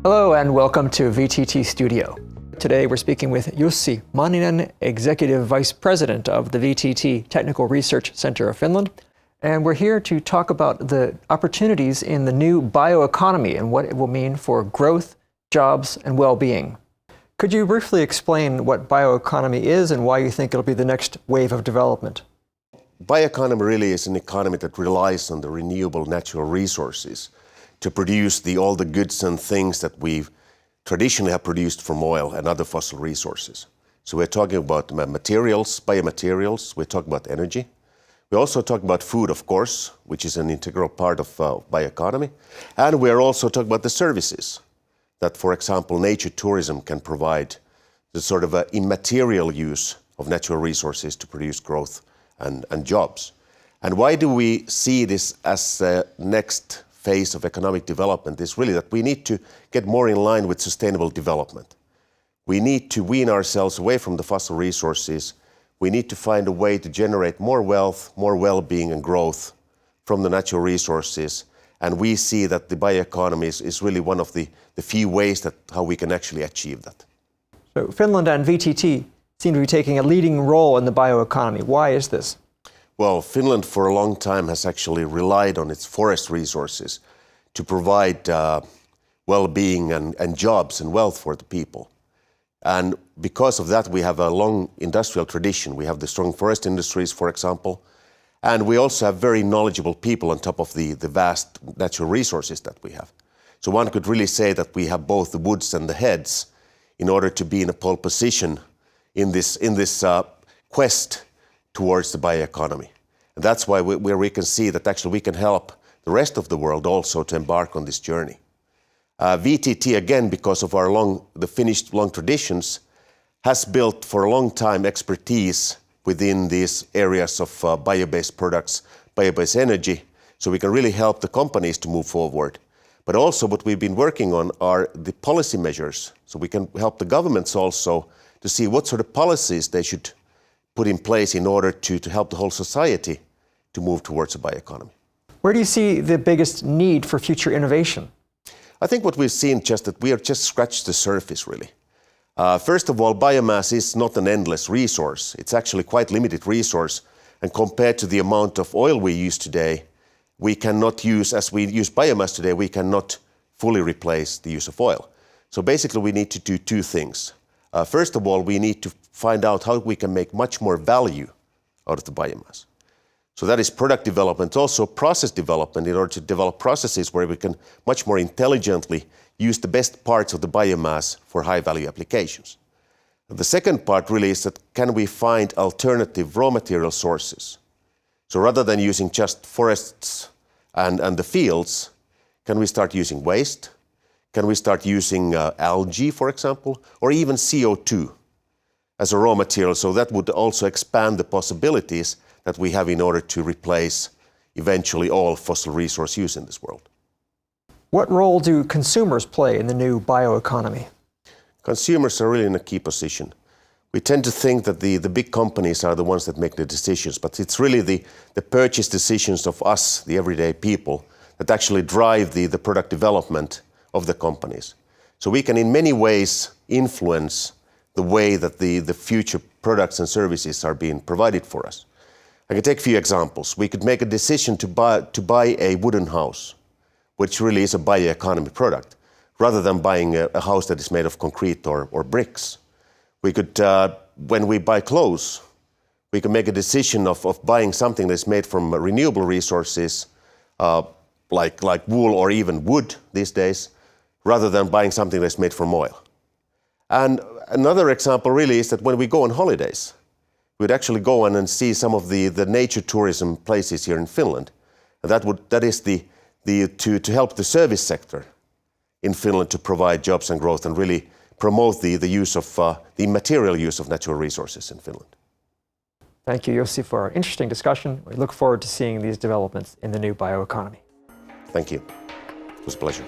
Hello and welcome to VTT Studio. Today we're speaking with Jussi Manninen, Executive Vice President of the VTT Technical Research Center of Finland. And we're here to talk about the opportunities in the new bioeconomy and what it will mean for growth, jobs, and well-being. Could you briefly explain what bioeconomy is and why you think it'll be the next wave of development? Bioeconomy really is an economy that relies on the renewable natural resources to produce all the goods and things that we traditionally have produced from oil and other fossil resources. So we're talking about materials, biomaterials, we're talking about energy. We also talk about food, of course, which is an integral part of bioeconomy. And we're also talking about the services that, for example, nature tourism can provide, the sort of immaterial use of natural resources to produce growth and jobs. And why do we see this as the next phase of economic development? Is really that we need to get more in line with sustainable development. We need to wean ourselves away from the fossil resources. We need to find a way to generate more wealth, more well-being and growth from the natural resources. And we see that the bioeconomy is really one of the few ways that how we can actually achieve that. So Finland and VTT seem to be taking a leading role in the bioeconomy. Why is this? Well, Finland for a long time has actually relied on its forest resources to provide well-being and jobs and wealth for the people. And because of that, we have a long industrial tradition. We have the strong forest industries, for example, and we also have very knowledgeable people on top of the vast natural resources that we have. So one could really say that we have both the woods and the heads in order to be in a pole position in this quest towards the bioeconomy. And that's why where we can see that actually we can help the rest of the world also to embark on this journey. VTT, again, because of the Finnish long traditions, has built for a long time expertise within these areas of bio-based products, bio-based energy, so we can really help the companies to move forward. But also what we've been working on are the policy measures, so we can help the governments also to see what sort of policies they should put in place in order to help the whole society to move towards a bioeconomy. Where do you see the biggest need for future innovation? I think what we've seen just that we have just scratched the surface, really. First of all, biomass is not an endless resource. It's actually quite limited resource, and compared to the amount of oil we use today, we cannot use, as we use biomass today, we cannot fully replace the use of oil. So basically we need to do two things. First of all, we need to find out how we can make much more value out of the biomass. So that is product development, also process development, in order to develop processes where we can much more intelligently use the best parts of the biomass for high-value applications. The second part really is that can we find alternative raw material sources? So rather than using just forests and the fields, can we start using waste? Can we start using algae, for example, or even CO2 as a raw material? So that would also expand the possibilities that we have in order to replace eventually all fossil resource use in this world. What role do consumers play in the new bioeconomy? Consumers are really in a key position. We tend to think that the big companies are the ones that make the decisions, but it's really the purchase decisions of us, the everyday people, that actually drive the product development of the companies. So we can in many ways influence the way that the future products and services are being provided for us. I can take a few examples. We could make a decision to buy a wooden house, which really is a bioeconomy product, rather than buying a house that is made of concrete or bricks. We could, when we buy clothes, we can make a decision of buying something that's made from renewable resources, like wool or even wood these days, rather than buying something that's made from oil. And another example really is that when we go on holidays, we'd actually go on and see some of the nature tourism places here in Finland. And that is to help the service sector in Finland to provide jobs and growth and really promote the use of the material use of natural resources in Finland. Thank you, Jussi, for our interesting discussion. We look forward to seeing these developments in the new bioeconomy. Thank you. It was a pleasure.